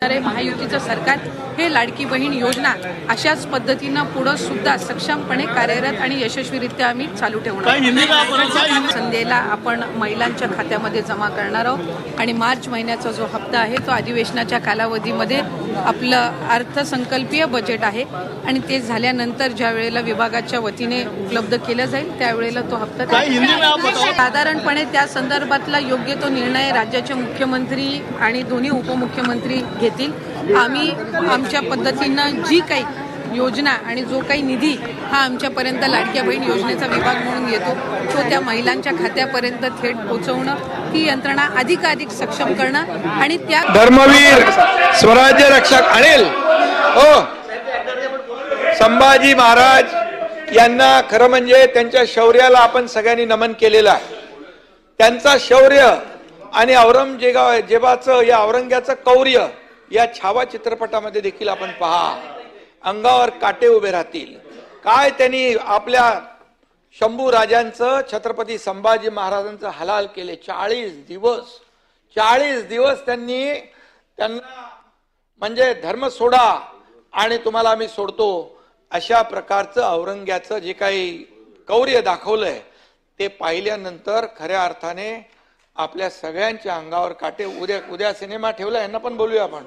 आहे महायुतीचं सरकार हे लाडकी बहीण योजना अशाच पद्धतीनं पुढे सुद्धा सक्षमपणे कार्यरत आणि यशस्वीरित्या आम्ही चालू ठेवणार. संध्येला आपण महिलांच्या खात्यामध्ये जमा करणार आहोत आणि मार्च महिन्याचा जो हप्ता आहे तो अधिवेशनाच्या कालावधीमध्ये आपलं अर्थसंकल्पीय बजेट आहे आणि ते झाल्यानंतर ज्या वेळेला विभागाच्या वतीने उपलब्ध केलं जाईल त्यावेळेला तो हप्ता साधारणपणे त्या संदर्भातला योग्य तो निर्णय राज्याचे मुख्यमंत्री आणि दोन्ही उपमुख्यमंत्री घेतील. आम्ही आमच्या पद्धतीनं जी काही योजना आणि जो काही निधी हा आमच्यापर्यंत लाडक्या बहीण योजनेचा विभाग म्हणून येतो तो त्या महिलांच्या खात्यापर्यंत थेट पोहोचवणं, ती यंत्रणा अधिकाधिक सक्षम करणं आणि त्या धर्मवीर स्वराज्य रक्षक अनिल संभाजी महाराज यांना खरं म्हणजे त्यांच्या शौर्याला आपण सगळ्यांनी नमन केलेलं आहे. त्यांचा शौर्य आणि औरंगजेबाचं या औरंग्याचं कौर्य या छावा चित्रपटामध्ये देखील आपण पहा. अंगावर काटे उभे राहतील. काय त्यांनी आपल्या शंभू राजांचं छत्रपती संभाजी महाराजांचं हलाल केले. 40 दिवस त्यांना म्हणजे धर्म सोडा आणि तुम्हाला आम्ही सोडतो अशा प्रकारचं औरंग्याचं जे काही कौर्य दाखवलंय ते पाहिल्यानंतर खऱ्या अर्थाने आपल्या सगळ्यांच्या अंगावर काटे. उद्या सिनेमा ठेवला, यांना पण बोलूया आपण.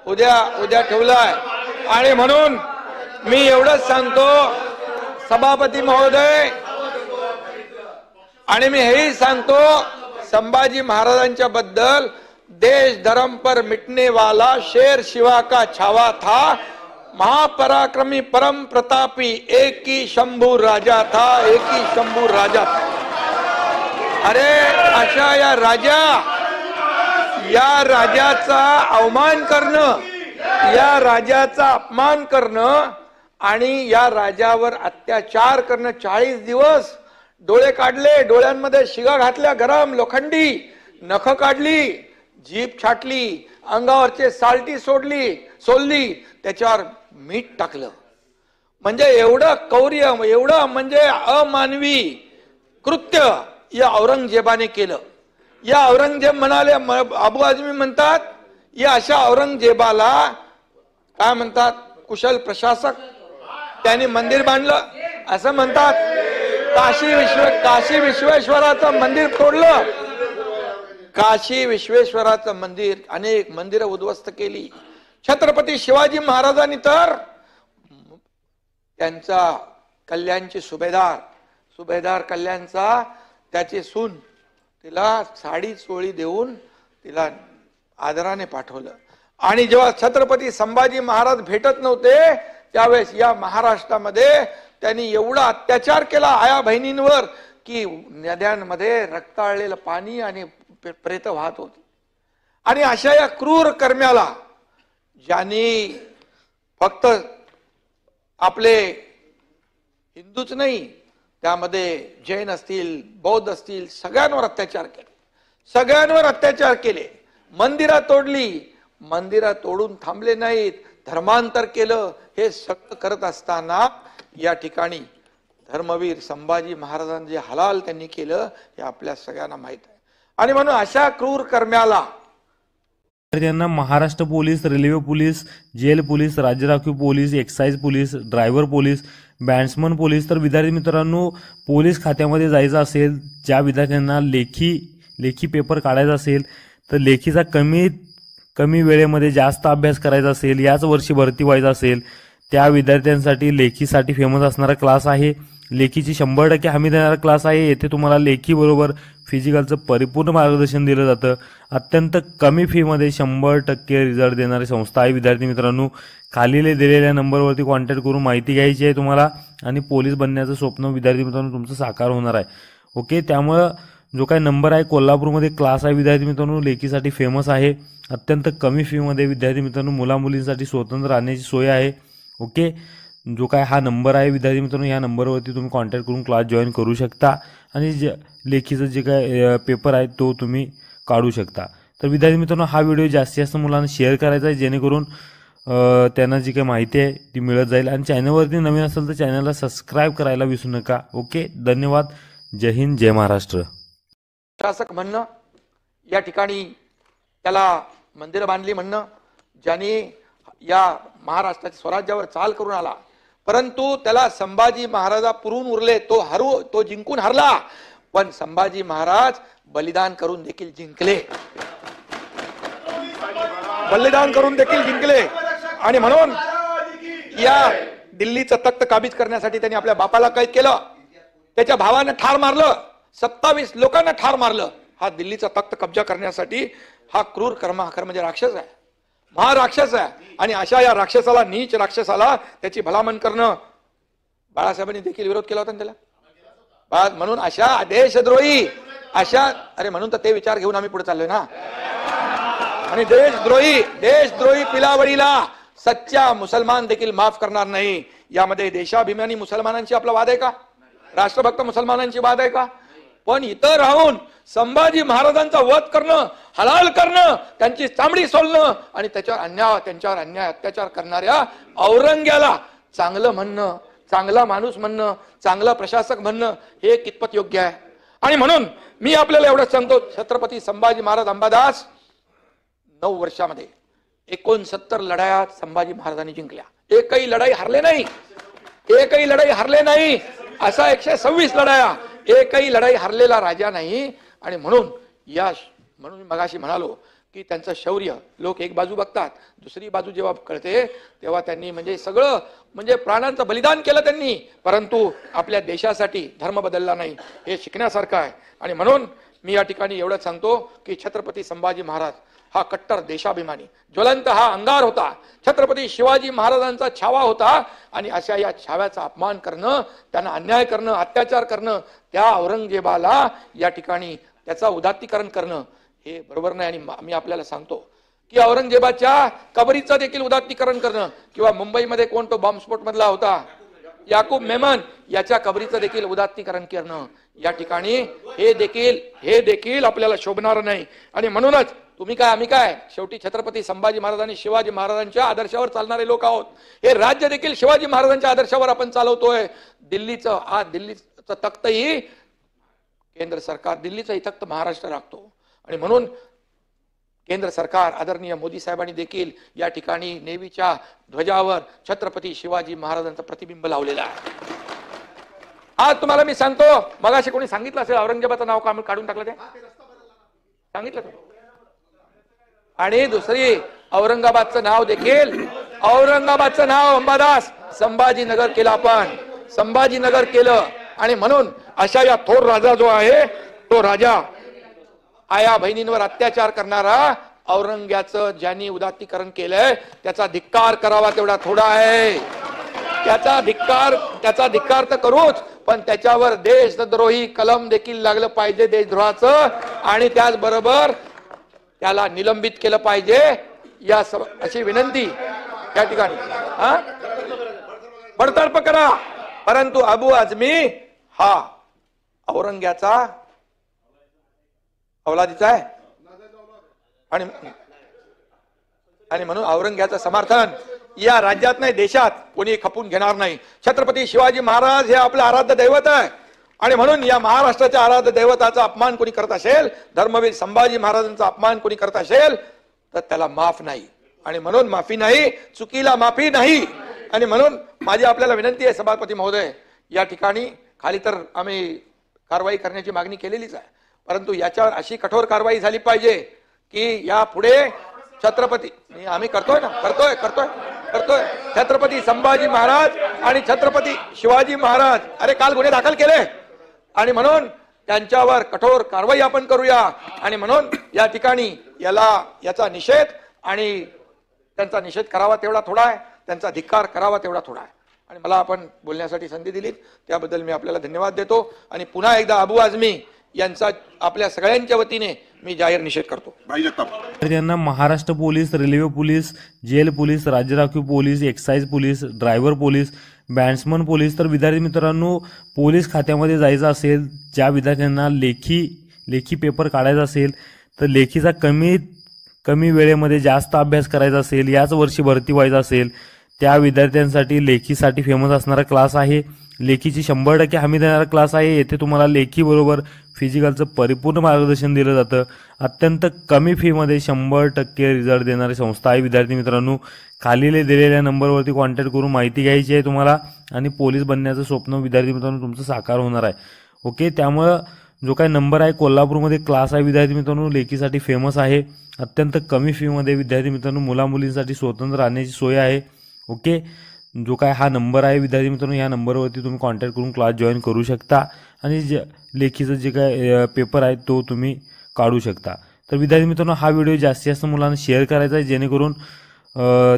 उद्या ठेवलाय आणि म्हणून मी एवढंच सांगतो सभापती महोदय, आणि मी हेही सांगतो संभाजी महाराजांच्या बद्दल, देश धर्म पर मिटने वाला शेर शिवा का छावा था, महापराक्रमी परम प्रतापी एक ही शंभू राजा था, एक ही शंभू राजा था. अरे अशा या राजाचा अवमान करणं, या राजाचा अपमान करणं आणि या राजावर अत्याचार करणं. 40 दिवस डोळे काढले, डोळ्यांमध्ये शिगा घातल्या, गरम लोखंडी नख काढली, जीभ छाटली, अंगावरचे साल्टी सोडली, त्याच्यावर मीठ टाकलं. म्हणजे एवढं कौर्य, एवढं म्हणजे अमानवी कृत्य या औरंगजेबाने केलं. या औरंगजेब म्हणाले, अबू आझमी म्हणतात, या अशा औरंगजेबाला काय म्हणतात, कुशल प्रशासक. त्यांनी मंदिर बांधलं असं म्हणतात. काशी विश्वेश्वराचं मंदिर तोडलं, काशी विश्वेश्वराचं मंदिर, अनेक मंदिरं उद्ध्वस्त केली. छत्रपती शिवाजी महाराजांनी तर त्यांचा कल्याणची सुभेदार कल्याणचा त्याची सून, तिला साडी चोळी देऊन तिला आदराने पाठवलं. आणि जेव्हा छत्रपती संभाजी महाराज भेटत नव्हते त्यावेळेस या महाराष्ट्रामध्ये त्यांनी एवढा अत्याचार केला आया बहिणींवर की नद्यांमध्ये रक्ताळलेलं पाणी आणि प्रेत वाहत होती. आणि अशा या क्रूर कर्म्याला ज्यांनी फक्त आपले हिंदूच नाही, त्यामध्ये जैन असतील, बौद्ध असतील, सगळ्यांवर अत्याचार केले. मंदिरं तोडली, मंदिरं तोडून थांबले नाहीत, धर्मांतर केलं. हे सगळं करत असताना या ठिकाणी धर्मवीर संभाजी महाराजांनी जे हलाल त्यांनी केलं हे आपल्या सगळ्यांना माहित आहे. आणि म्हणून अशा क्रूर कर्म्याला त्यांना Maharashtra police, railway police, jail police, राज्य राखीव police, excise police, driver police, batsman police. तर विद्यार्थी मित्रांनो, पोलीस खात्यामध्ये जायचं असेल, ज्या विद्यार्थ्यांना लेखी पेपर काढायचा असेल, तर लेखीचा कमी वेळेमध्ये जास्त अभ्यास करायचा असेल, याच वर्षी भरती व्हायचं असेल, त्या विद्यार्थ्यांसाठी लेखीसाठी फेमस असणारा क्लास आहे. लेखीची 100% हमी देणारा क्लास आहे. येथे तुम्हाला लेखीबरोबर फिजिकलचं परिपूर्ण मार्गदर्शन दिलं जातं. अत्यंत कमी फीमध्ये 100% रिझल्ट देणारी संस्था आहे. विद्यार्थी मित्रांनो, खाली दिलेल्या नंबरवरती कॉन्टॅक्ट करून माहिती घ्यायची आहे तुम्हाला, आणि पोलीस बनण्याचं स्वप्न विद्यार्थी मित्रांनो तुमचं साकार होणार आहे. ओके, त्यामुळं जो काही नंबर आहे, कोल्हापूरमध्ये क्लास आहे विद्यार्थी मित्रांनो, लेखीसाठी फेमस आहे. अत्यंत कमी फीमध्ये विद्यार्थी मित्रांनो मुलामुलींसाठी स्वतंत्र राहण्याची सोय आहे. ओके, जो काय हा नंबर आहे विद्यार्थी मित्रांनो, या नंबरवरती तुम्ही कॉन्टॅक्ट करून क्लास जॉईन करू शकता आणि लेखीचं जे काय पेपर आहे तो तुम्ही काढू शकता. तर विद्यार्थी मित्रांनो, हा व्हिडिओ जास्तीत जास्त मुलांना शेअर करायचा आहे, जेणेकरून त्यांना जी काही माहिती आहे ती मिळत जाईल. आणि चॅनलवरती नवीन असेल तर चॅनलला सबस्क्राईब करायला विसरू नका. ओके, धन्यवाद. जय हिंद, जय महाराष्ट्र. शासक म्हणणं, या ठिकाणी त्याला मंदिरं बांधली म्हणणं, ज्यांनी या महाराष्ट्राच्या स्वराज्यावर चाल करून आला, परंतु त्याला संभाजी महाराजा पुरून उरले, तो जिंकून हरला, पण संभाजी महाराज बलिदान करून देखील जिंकले, बलिदान करून देखील जिंकले. आणि म्हणून या दिल्लीचं तख्त काबीज करण्यासाठी त्यांनी आपल्या बापाला कैद केलं, त्याच्या भावाने ठार मारलं, 27 लोकांना ठार मारलं. हा दिल्लीचा तख्त कब्जा करण्यासाठी हा क्रूर कर्माकर म्हणजे राक्षस आहे, महाराक्षस आहे. आणि अशा या राक्षसाला, नीच राक्षसाला त्याची भलामण करणं बाळासाहेबांनी देखील विरोध केला होता त्याला. म्हणून अशा देशद्रोही म्हणून तर ते विचार घेऊन आम्ही पुढे चाललोय ना. आणि देशद्रोही पिलावडीला सच्चा मुसलमान देखील माफ करणार नाही. यामध्ये देशाभिमानी मुसलमानांची आपला वाद आहे का? राष्ट्रभक्त मुसलमानांची वाद आहे का? पण इथं राहून संभाजी महाराजांचा वध करणं, हलाल करणं, त्यांची चामडी सोलणं आणि त्यांच्यावर अन्याय अत्याचार करणाऱ्या औरंग्याला चांगलं म्हणणं, चांगला माणूस म्हणणं, चांगला प्रशासक म्हणणं हे कितपत योग्य आहे? आणि म्हणून मी आपल्याला एवढंच सांगतो, छत्रपती संभाजी महाराज अंबादास 9 वर्षामध्ये 69 लढाया संभाजी महाराजांनी जिंकल्या, एकही लढाई हरले नाही. असा 126 लढाया, एकही लढाई हरलेला राजा नाही. आणि म्हणून मी मगाशी म्हणालो की त्यांचं शौर्य लोक एक बाजू बघतात, दुसरी बाजू जेव्हा कळते तेव्हा त्यांनी सगळं प्राणांचं बलिदान केलं त्यांनी, परंतु आपल्या देशासाठी धर्म बदलला नाही, हे शिकण्यासारखं आहे. आणि म्हणून मी या ठिकाणी एवढंच सांगतो की छत्रपती संभाजी महाराज हा कट्टर देशाभिमानी, ज्वलंत हा अंगार होता, छत्रपती शिवाजी महाराजांचा छावा होता. आणि अशा या छाव्याचा अपमान करणं, त्यांना अन्याय करणं, अत्याचार करणं, त्या औरंगजेबाला या ठिकाणी त्याचा उदात्तीकरण करणं हे बरोबर नाही. आणि मी आपल्याला सांगतो की औरंगजेबाच्या कबरीचं देखील उदात्तीकरण करणं, किंवा मुंबईमध्ये कोण तो बॉम्बस्फोट मधला होता याकूब मेमन, याच्या कबरीचं देखील उदात्तीकरण करणं या ठिकाणी हे देखील आपल्याला शोभणार नाही. आणि म्हणूनच तुम्ही काय आम्ही काय, शेवटी छत्रपती संभाजी महाराज आणि शिवाजी महाराजांच्या आदर्शावर चालणारे लोक आहोत. हे राज्य देखील शिवाजी महाराजांच्या आदर्शावर आपण चालवतोय. दिल्लीचं तख्तही केंद्र सरकार, दिल्लीचंही तख्त महाराष्ट्र राखतो. आणि म्हणून केंद्र सरकार आदरणीय मोदी साहेबांनी देखील या ठिकाणी नेव्हीच्या ध्वजावर छत्रपती शिवाजी महाराजांचं प्रतिबिंब लावलेलं आहे. आज तुम्हाला मी सांगतो, मगाशी कोणी सांगितलं असेल औरंगजेबाचं नाव काढून टाकलं, ते सांगितलं. आणि दुसरी औरंगाबादचं नाव अंबादास संभाजीनगर केलं, आपण संभाजीनगर केलं. आणि म्हणून अशा या थोर राजा जो आहे, तो राजा आया बहिणींवर अत्याचार करणारा औरंग्याचं ज्यांनी उदात्तीकरण केलंय त्याचा धिक्कार करावा तेवढा थोडा आहे. त्याचा धिक्कार तर करूच, पण त्याच्यावर देशद्रोही कलम देखील लागलं पाहिजे देशद्रोहाचं. आणि त्याचबरोबर त्याला निलंबित केलं पाहिजे, अशी विनंती या ठिकाणी बडतर्फ करा. परंतु अबू आझमी हा औरंग्याचा औलादीचा आहे. आणि म्हणून औरंग्याचं समर्थन या राज्यात नाही, देशात कोणी खपून घेणार नाही. छत्रपती शिवाजी महाराज हे आपलं आराध्य दैवत आहे. आणि म्हणून या महाराष्ट्राच्या आराध्य दैवताचा अपमान कोणी करत असेल, धर्मवीर संभाजी महाराजांचा अपमान कोणी करत असेल, तर त्याला माफ नाही. आणि म्हणून माफी नाही, चुकीला माफी नाही. आणि म्हणून माझी आपल्याला विनंती आहे सभापती महोदय, या ठिकाणी खाली तर आम्ही कारवाई करण्याची मागणी केलेलीच आहे, परंतु याच्यावर अशी कठोर कारवाई झाली पाहिजे की या पुढे छत्रपती आम्ही करतोय छत्रपती संभाजी महाराज आणि छत्रपती शिवाजी महाराज, अरे काल गुन्हे दाखल केले. आणि म्हणून त्यांच्यावर कठोर कारवाई आपण करूया. आणि म्हणून या ठिकाणी याचा निषेध, आणि त्यांचा निषेध करावा तेवढा थोडा आहे, त्यांचा धिक्कार करावा तेवढा थोडा आहे. आणि मला आपण बोलण्यासाठी संधी दिलीत त्याबद्दल मी आपल्याला धन्यवाद देतो. आणि पुन्हा एकदा अबू आझमी यांचा आपल्या सगळ्यांच्या वतीने मी जाहीर निषेध करतो. त्यांना Maharashtra police, railway police, jail police, राज्य राखीव police, excise police, driver police, batsman police, तर विद्यार्थी मित्रांनो पोलीस खात्यामध्ये जायचं असेल, ज्या विद्यार्थ्यांना लेखी पेपर काढायचा असेल, तर लेखीचा कमी वेळेमध्ये जास्त अभ्यास करायचा असेल, याच वर्षी भरती व्हायचं असेल, त्या विद्यार्थ्यांसाठी लेखीसाठी फेमस असणारा क्लास आहे. लेखीची 100% हमी देणारा क्लास आहे. येथे तुम्हाला लेखी बरोबर फिजिकलचं परिपूर्ण मार्गदर्शन दिलं जातं. अत्यंत कमी फीमध्ये 100% रिझल्ट देणारी संस्था आहे. विद्यार्थी मित्रांनो, खाली दिलेल्या नंबरवरती कॉन्टॅक्ट करून माहिती घ्यायची आहे तुम्हाला आणि पोलीस बनण्याचं स्वप्न विद्यार्थी मित्रांनो तुमचं साकार होणार आहे. ओके, त्यामुळं जो काही नंबर आहे, कोल्हापूरमध्ये क्लास आहे विद्यार्थी मित्रांनो, लेखीसाठी फेमस आहे. अत्यंत कमी फीमध्ये विद्यार्थी मित्रांनो मुलामुलींसाठी स्वतंत्र राहण्याची सोय आहे. ओके, जो काय हा नंबर आहे विद्यार्थी मित्रांनो, या नंबरवरती तुम्ही कॉन्टॅक्ट करून क्लास जॉईन करू शकता आणि लेखीचं जे काय पेपर आहे तो तुम्ही काढू शकता. तर विद्यार्थी मित्रांनो, हा व्हिडिओ जास्तीत जास्त मुलांना शेअर करायचा आहे जेणेकरून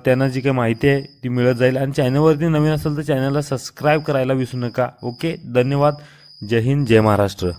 त्यांना जी काही माहिती आहे ती मिळत जाईल. आणि चॅनलवरती नवीन असेल तर चॅनलला सबस्क्राईब करायला विसरू नका. ओके, धन्यवाद. जय हिंद, जय महाराष्ट्र.